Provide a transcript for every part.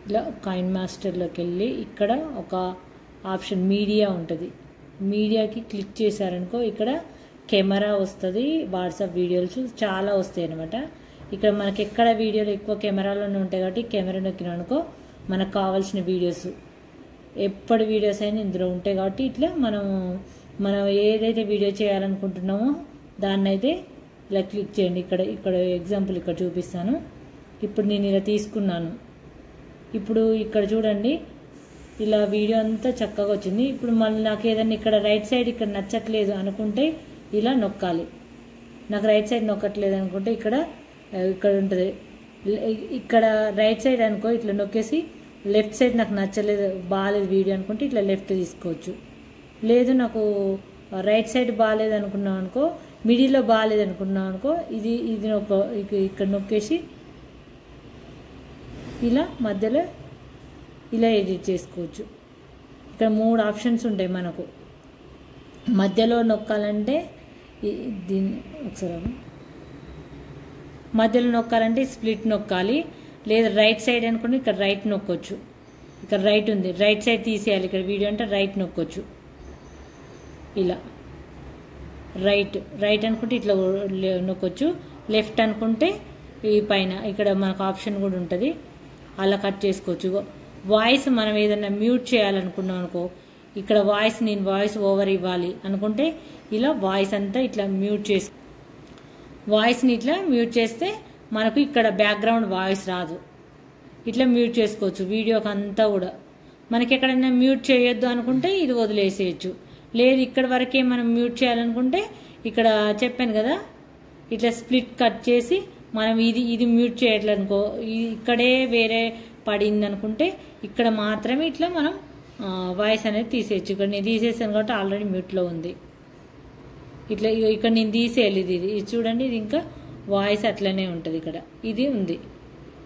ఇలా కైన్ మాస్టర్లోకి వెళ్ళి ఇక్కడ ఒక ఆప్షన్ మీడియా ఉంటుంది. మీడియాకి క్లిక్ చేశారనుకో ఇక్కడ కెమెరా వస్తుంది, వాట్సాప్ వీడియోస్ చాలా వస్తాయి అనమాట. ఇక్కడ మనకి ఎక్కడ వీడియోలు ఎక్కువ కెమెరాలోనే ఉంటాయి కాబట్టి కెమెరా నొక్కినా అనుకో మనకు కావాల్సిన వీడియోస్ ఎప్పటి వీడియోస్ అయినా ఇందులో ఉంటాయి. కాబట్టి ఇట్లా మనం ఏదైతే వీడియో చేయాలనుకుంటున్నామో దాన్ని అయితే ఇలా క్లిక్ చేయండి. ఇక్కడ ఎగ్జాంపుల్ ఇక్కడ చూపిస్తాను. ఇప్పుడు నేను ఇలా తీసుకున్నాను. ఇప్పుడు ఇక్కడ చూడండి ఇలా వీడియో అంతా చక్కగా వచ్చింది. ఇప్పుడు మళ్ళీ నాకు ఏదైనా ఇక్కడ రైట్ సైడ్ ఇక్కడ నచ్చట్లేదు అనుకుంటే ఇలా నొక్కాలి. నాకు రైట్ సైడ్ నొక్కట్లేదు అనుకుంటే ఇక్కడ ఉంటుంది. ఇక్కడ రైట్ సైడ్ అనుకో ఇట్లా నొక్కేసి లెఫ్ట్ సైడ్ నాకు నచ్చలేదు బాగాలేదు వీడియో అనుకుంటే ఇట్లా లెఫ్ట్ తీసుకోవచ్చు. లేదు నాకు రైట్ సైడ్ బాగాలేదు అనుకున్నాం అనుకో, మిడిల్లో బాగాలేదు అనుకున్నాం అనుకో ఇది ఇక్కడ నొక్కేసి ఇలా మధ్యలో ఇలా ఎడిట్ చేసుకోవచ్చు. ఇక్కడ 3 ఆప్షన్స్ ఉంటాయి మనకు. మధ్యలో నొక్కాలంటే దీన్ని ఒకసారి మధ్యలో నొక్కాలంటే స్ప్లిట్ నొక్కాలి. లేదా రైట్ సైడ్ అనుకుంటే ఇక్కడ రైట్ నొక్కొచ్చు. ఇక్కడ రైట్ ఉంది, రైట్ సైడ్ తీసేయాలి. ఇక్కడ వీడియో అంటే రైట్ నొక్కొచ్చు. ఇలా రైట్ అనుకుంటే ఇట్లా నొక్కొచ్చు. లెఫ్ట్ అనుకుంటే ఈ పైన ఇక్కడ మనకు ఆప్షన్ కూడా ఉంటుంది, అలా కట్ చేసుకోవచ్చు. వాయిస్ మనం ఏదైనా మ్యూట్ చేయాలనుకున్నాం అనుకో, ఇక్కడ నేను వాయిస్ ఓవర్ ఇవ్వాలి అనుకుంటే ఇలా వాయిస్ అంతా ఇట్లా వాయిస్ని ఇట్లా మ్యూట్ చేస్తే మనకు ఇక్కడ బ్యాక్గ్రౌండ్ వాయిస్ రాదు. ఇట్లా మ్యూట్ చేసుకోవచ్చు వీడియోకి అంతా కూడా. మనకి ఎక్కడైనా మ్యూట్ చేయొద్దు అనుకుంటే ఇది వదిలేసేయచ్చు. లేదు ఇక్కడ వరకే మనం మ్యూట్ చేయాలనుకుంటే ఇక్కడ చెప్పాను కదా ఇట్లా స్ప్లిట్ కట్ చేసి మనం ఇది మ్యూట్ చేయట్లనుకో, ఇక్కడే వేరే పడింది అనుకుంటే ఇక్కడ మాత్రమే ఇట్లా మనం వాయిస్ అనేది తీసేయచ్చు. ఇక్కడ నేను తీసేసాను కాబట్టి ఆల్రెడీ మ్యూట్లో ఉంది. ఇట్లా ఇక్కడ నేను తీసేయాలి. ఇది చూడండి, ఇది ఇంకా వాయిస్ అట్లనే ఉంటుంది. ఇక్కడ ఇది ఉంది,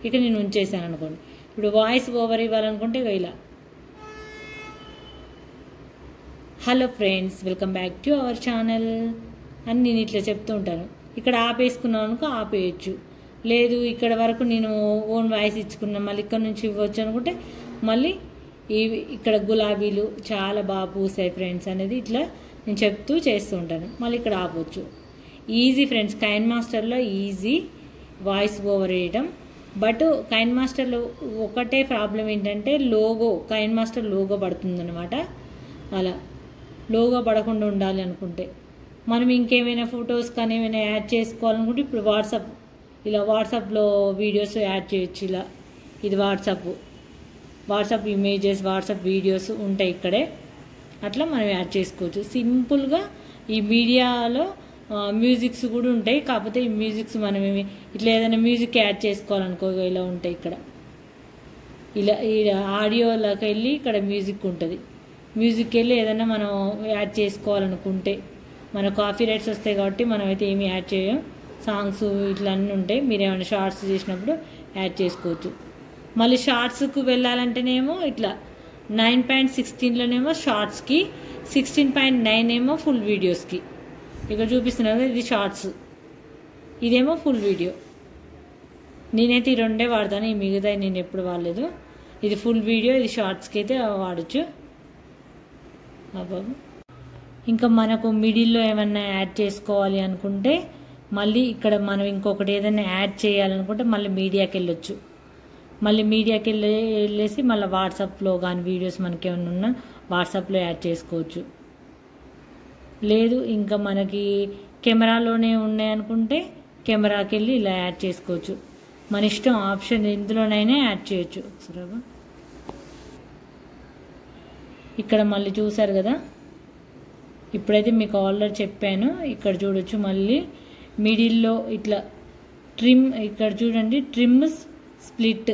ఇక్కడ నేను ఉంచేసాను అనుకోండి. ఇప్పుడు వాయిస్ ఓవర్ ఇవ్వాలనుకుంటే ఇలా. Hello friends, welcome back to our channel అని నేను ఇట్లా చెప్తూ ఉంటాను. ఇక్కడ ఆపేసుకున్నాం అనుకో ఆపేయచ్చు. లేదు ఇక్కడ వరకు నేను ఓన్ వాయిస్ ఇచ్చుకున్నా మళ్ళీ ఇక్కడ నుంచి ఇవ్వచ్చు అనుకుంటే మళ్ళీ ఇక్కడ గులాబీలు చాలా బాగా పూసాయి ఫ్రెండ్స్ అనేది ఇట్లా నేను చెప్తూ చేస్తూ ఉంటాను. మళ్ళీ ఇక్కడ ఆపవచ్చు. ఈజీ ఫ్రెండ్స్, కైన్ మాస్టర్లో ఈజీ వాయిస్ ఓవర్ వేయటం. బట్ కైన్ మాస్టర్లో ఒకటే ప్రాబ్లం ఏంటంటే కైన్ మాస్టర్ లోగో పడుతుందన్నమాట. అలా లోగో పడకుండా ఉండాలి అనుకుంటే మనం ఇంకేమైనా ఫొటోస్ కానీ ఏమైనా యాడ్ చేసుకోవాలనుకుంటే ఇప్పుడు వాట్సాప్లో వీడియోస్ యాడ్ చేయొచ్చు. ఇది వాట్సాప్ ఇమేజెస్, వాట్సాప్ వీడియోస్ ఉంటాయి ఇక్కడే. అట్లా మనం యాడ్ చేసుకోవచ్చు సింపుల్గా. ఈ మీడియాలో మ్యూజిక్స్ కూడా ఉంటాయి. కాకపోతే ఈ మ్యూజిక్స్ మనం ఇట్లా ఏదైనా మ్యూజిక్ యాడ్ చేసుకోవాలనుకో ఇలా ఉంటాయి. ఇక్కడ ఇలా ఆడియోలోకి వెళ్ళి ఇక్కడ మ్యూజిక్ ఉంటుంది. మ్యూజిక్ వెళ్ళి ఏదైనా మనం యాడ్ చేసుకోవాలనుకుంటే మన కాపీ రైట్స్ వస్తాయి కాబట్టి మనం అయితే ఏమి యాడ్ చేయం. సాంగ్స్ ఇట్లా అన్నీ ఉంటాయి. మీరు ఏమైనా షార్ట్స్ చేసినప్పుడు యాడ్ చేసుకోవచ్చు. మళ్ళీ షార్ట్స్కు వెళ్ళాలంటేనేమో ఇట్లా 9.16లోనేమో షార్ట్స్కి, 16.9 ఏమో ఫుల్ వీడియోస్కి. ఇక్కడ చూపిస్తున్నారు కదా ఇది షార్ట్స్, ఇదేమో ఫుల్ వీడియో. నేనైతే ఈ 2 వాడతాను, ఈ మిగతా నేను ఎప్పుడు వాడలేదు. ఇది ఫుల్ వీడియో, ఇది షార్ట్స్కి అయితే వాడచ్చు. ఇంకా మనకు మిడిల్లో ఏమన్నా యాడ్ చేసుకోవాలి అనుకుంటే మళ్ళీ ఇక్కడ మనం ఇంకొకటి ఏదైనా యాడ్ చేయాలనుకుంటే మళ్ళీ మీడియాకి వెళ్ళొచ్చు. మళ్ళీ మీడియాకి వెళ్ళేసి మళ్ళీ వాట్సాప్లో కానీ వీడియోస్ మనకి ఏమైనా ఉన్నా వాట్సాప్లో యాడ్ చేసుకోవచ్చు. లేదు ఇంకా మనకి కెమెరాలోనే ఉన్నాయనుకుంటే కెమెరాకి వెళ్ళి ఇలా యాడ్ చేసుకోవచ్చు. మన ఇష్టం, ఆప్షన్ ఎందులోనైనా యాడ్ చేయొచ్చు. ఒకసారి ఇక్కడ మళ్ళీ చూసారు కదా, ఇప్పుడైతే మీకు ఆల్రెడీ చెప్పాను. ఇక్కడ చూడొచ్చు మళ్ళీ మిడిల్లో ఇట్లా ట్రిమ్, ఇక్కడ చూడండి ట్రిమ్ స్ప్లిట్.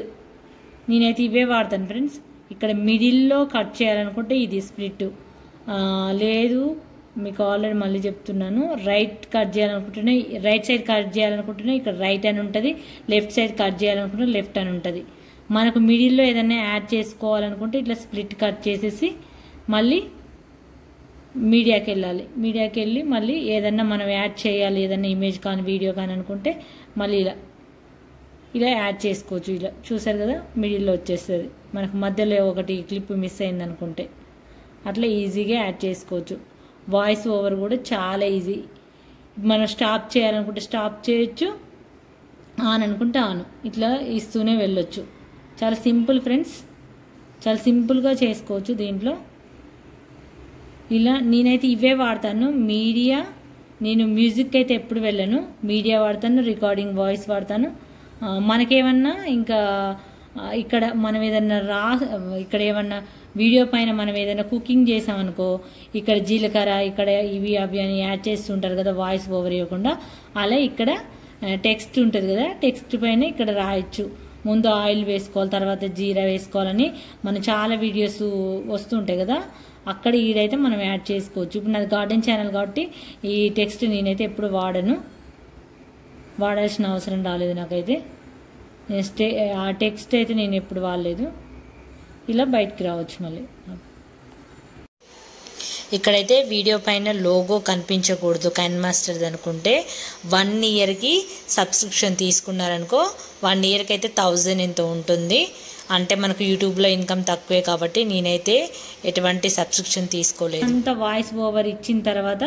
నేనైతే ఇవే వాడతాను ఫ్రెండ్స్. ఇక్కడ మిడిల్లో కట్ చేయాలనుకుంటే ఇది స్ప్లిట్. లేదు మీకు ఆల్రెడీ మళ్ళీ చెప్తున్నాను, రైట్ కట్ చేయాలనుకుంటున్నా రైట్ సైడ్ కట్ చేయాలనుకుంటున్నా ఇక్కడ రైట్ అని ఉంటుంది, లెఫ్ట్ సైడ్ కట్ చేయాలనుకుంటే లెఫ్ట్ అని ఉంటుంది. మనకు మిడిల్లో ఏదైనా యాడ్ చేసుకోవాలనుకుంటే ఇట్లా స్ప్లిట్ కట్ చేసేసి మళ్ళీ మీడియాకి వెళ్ళాలి. మీడియాకి వెళ్ళి మళ్ళీ ఏదన్నా మనం యాడ్ చేయాలి, ఏదన్నా ఇమేజ్ కానీ వీడియో కానీ అనుకుంటే మళ్ళీ ఇలా యాడ్ చేసుకోవచ్చు. ఇలా చూసారు కదా, మిడిల్లో వచ్చేస్తుంది. మనకు మధ్యలో ఒకటి క్లిప్ మిస్ అయింది అనుకుంటే అట్లా ఈజీగా యాడ్ చేసుకోవచ్చు. వాయిస్ ఓవర్ కూడా చాలా ఈజీ. మనం స్టాప్ చేయాలనుకుంటే స్టాప్ చేయొచ్చు, ఆన్ అనుకుంటే ఆన్, ఇట్లా ఇస్తూనే వెళ్ళొచ్చు. చాలా సింపుల్ ఫ్రెండ్స్, చాలా సింపుల్గా చేసుకోవచ్చు దీంట్లో. ఇలా నేనైతే ఇవే వాడతాను. మీడియా, నేను మ్యూజిక్ అయితే ఎప్పుడు వెళ్ళను, మీడియా వాడతాను, రికార్డింగ్ వాయిస్ వాడతాను. మనకేమన్నా ఇంకా ఇక్కడ మనం ఏదన్నా ఇక్కడ ఏమన్నా వీడియో పైన మనం ఏదైనా కుకింగ్ చేసామనుకో, ఇక్కడ జీలకర్ర ఇక్కడ ఇవి అవి అని యాడ్ చేస్తుంటారు కదా వాయిస్ ఓవర్ ఇవ్వకుండా, అలా ఇక్కడ టెక్స్ట్ ఉంటుంది కదా, టెక్స్ట్ పైన ఇక్కడ రాయొచ్చు. ముందు ఆయిల్ వేసుకోవాలి, తర్వాత జీరా వేసుకోవాలని మన చాలా వీడియోస్ వస్తుంటాయి కదా, అక్కడ ఈడైతే మనం యాడ్ చేసుకోవచ్చు. ఇప్పుడు నాది గార్డెన్ ఛానల్ కాబట్టి ఈ టెక్స్ట్ నేనైతే ఎప్పుడు వాడాల్సిన అవసరం రాలేదు నాకైతే. ఆ టెక్స్ట్ అయితే నేను ఎప్పుడు వాడలేదు. ఇలా బయటికి రావచ్చు. మళ్ళీ ఇక్కడైతే వీడియో పైన లోగో కనిపించకూడదు కైన్ మాస్టర్ది అనుకుంటే 1 ఇయర్కి సబ్స్క్రిప్షన్ తీసుకున్నారనుకో, 1 ఇయర్కి అయితే 1000 ఎంతో ఉంటుంది. అంటే మనకు యూట్యూబ్లో ఇన్కమ్ తక్కువే కాబట్టి నేనైతే ఎటువంటి సబ్స్క్రిప్షన్ తీసుకోలేదు. అంత వాయిస్ ఓవర్ ఇచ్చిన తర్వాత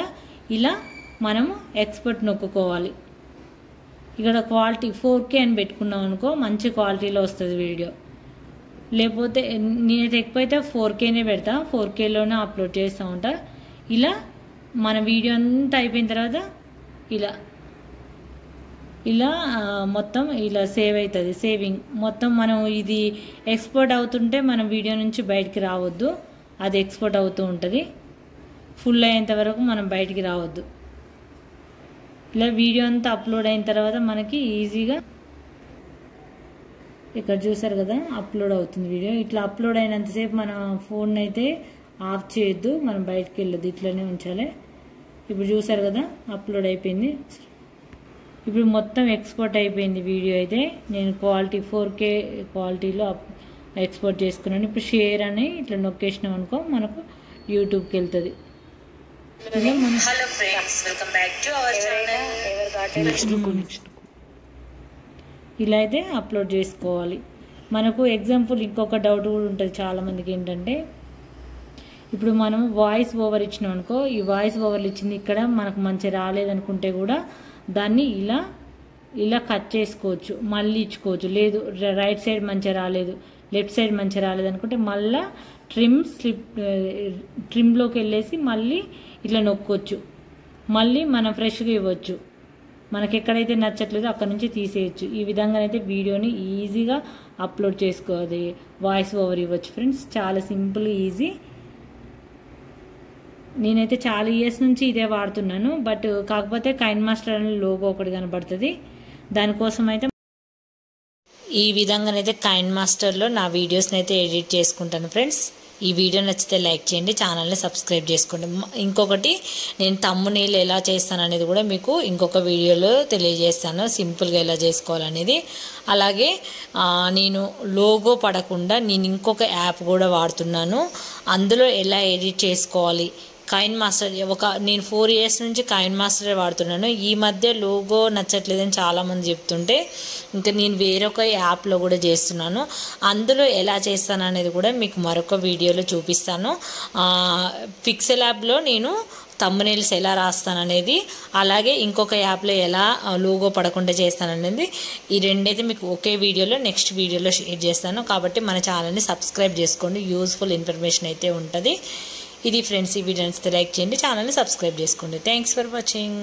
ఇలా మనము ఎక్స్పోర్ట్ నొక్కుకోవాలి. ఇక్కడ క్వాలిటీ 4K అని పెట్టుకున్నాం అనుకో, మంచి క్వాలిటీలో వస్తుంది వీడియో. లేకపోతే నేనైతే ఎక్కువైతే 4Kనే పెడతా, 4Kలోనే అప్లోడ్ చేస్తూ ఉంటా. ఇలా మన వీడియో అంతా అయిపోయిన తర్వాత ఇలా మొత్తం ఇలా సేవ్ అవుతుంది. సేవింగ్ మొత్తం మనం ఇది ఎక్స్పోర్ట్ అవుతుంటే మన వీడియో నుంచి బయటికి రావద్దు, అది ఎక్స్పోర్ట్ అవుతూ ఉంటుంది. ఫుల్ అయ్యేంత వరకు మనం బయటికి రావద్దు. ఇలా వీడియో అంతా అప్లోడ్ అయిన తర్వాత మనకి ఈజీగా ఇక్కడ చూసారు కదా అప్లోడ్ అవుతుంది వీడియో. ఇట్లా అప్లోడ్ అయినంతసేపు మన ఫోన్ అయితే ఆఫ్ చేయొద్దు, మనం బయటకు వెళ్ళొద్దు, ఇట్లనే ఉంచాలి. ఇప్పుడు చూసారు కదా అప్లోడ్ అయిపోయింది. ఇప్పుడు మొత్తం ఎక్స్పోర్ట్ అయిపోయింది వీడియో అయితే. నేను క్వాలిటీ 4K క్వాలిటీలో ఎక్స్పోర్ట్ చేసుకున్నాను. ఇప్పుడు షేర్ అని ఇట్లా నొక్కేసినాం అనుకో మనకు యూట్యూబ్కి వెళ్తుంది. ఇలా అయితే అప్లోడ్ చేసుకోవాలి. మనకు ఎగ్జాంపుల్ ఇంకొక డౌట్ కూడా ఉంటుంది చాలామందికి, ఏంటంటే ఇప్పుడు మనం వాయిస్ ఓవర్ ఇచ్చినాం అనుకో, ఈ వాయిస్ ఓవర్లు ఇచ్చింది ఇక్కడ మనకు మంచిగా రాలేదనుకుంటే కూడా దాన్ని ఇలా కట్ చేసుకోవచ్చు, మళ్ళీ ఇచ్చుకోవచ్చు. లేదు రైట్ సైడ్ మంచిగా రాలేదు, లెఫ్ట్ సైడ్ మంచిగా రాలేదు అనుకుంటే మళ్ళీ ట్రిమ్లోకి వెళ్ళేసి మళ్ళీ ఇట్లా నొక్కొచ్చు, మళ్ళీ మనం ఫ్రెష్గా ఇవ్వచ్చు. మనకి ఎక్కడైతే నచ్చట్లేదో అక్కడ నుంచి తీసేయచ్చు. ఈ విధంగా అయితే వీడియోని ఈజీగా అప్లోడ్ చేసుకోవాలి, వాయిస్ ఓవర్ ఇవ్వచ్చు ఫ్రెండ్స్. చాలా సింపుల్, ఈజీ. నేనైతే చాలా ఇయర్స్ నుంచి ఇదే వాడుతున్నాను. బట్ కాకపోతే కైన్ మాస్టర్ అనే లోగో ఒకటి కనబడుతుంది, దానికోసం అయితే ఈ విధంగానైతే కైన్ మాస్టర్లో నా వీడియోస్ని అయితే ఎడిట్ చేసుకుంటాను ఫ్రెండ్స్. ఈ వీడియో నచ్చితే లైక్ చేయండి, ఛానల్ని సబ్స్క్రైబ్ చేసుకోండి. ఇంకొకటి నేను థంబ్నెయిల్ ఎలా చేస్తాను అనేది కూడా మీకు ఇంకొక వీడియోలో తెలియజేస్తాను, సింపుల్గా ఎలా చేసుకోవాలనేది. అలాగే నేను లోగో పడకుండా నేను ఇంకొక యాప్ కూడా వాడుతున్నాను, అందులో ఎలా ఎడిట్ చేసుకోవాలి. కైన్ మాస్టర్ నేను 4 ఇయర్స్ నుంచి కైన్ మాస్టర్ వాడుతున్నాను. ఈ మధ్య లోగో నచ్చట్లేదని చాలామంది చెప్తుంటే ఇంకా నేను వేరొక యాప్లో కూడా చేస్తున్నాను. అందులో ఎలా చేస్తాను అనేది కూడా మీకు మరొక వీడియోలో చూపిస్తాను. పిక్సెల్ యాప్లో నేను థంబ్నెయిల్స్ ఎలా రాస్తాననేది, అలాగే ఇంకొక యాప్లో ఎలా లోగో పడకుండా చేస్తాననేది, ఈ రెండైతే మీకు ఒకే వీడియోలో నెక్స్ట్ వీడియోలో షేర్ చేస్తాను. కాబట్టి మన ఛానల్ని సబ్స్క్రైబ్ చేసుకోండి, యూజ్ఫుల్ ఇన్ఫర్మేషన్ అయితే ఉంటుంది. ఇది ఫ్రెండ్స్, ఈ వీడియో నచ్చితే లైక్ చేయండి, ఛానల్ని సబ్స్క్రైబ్ చేసుకోండి. Thanks for watching.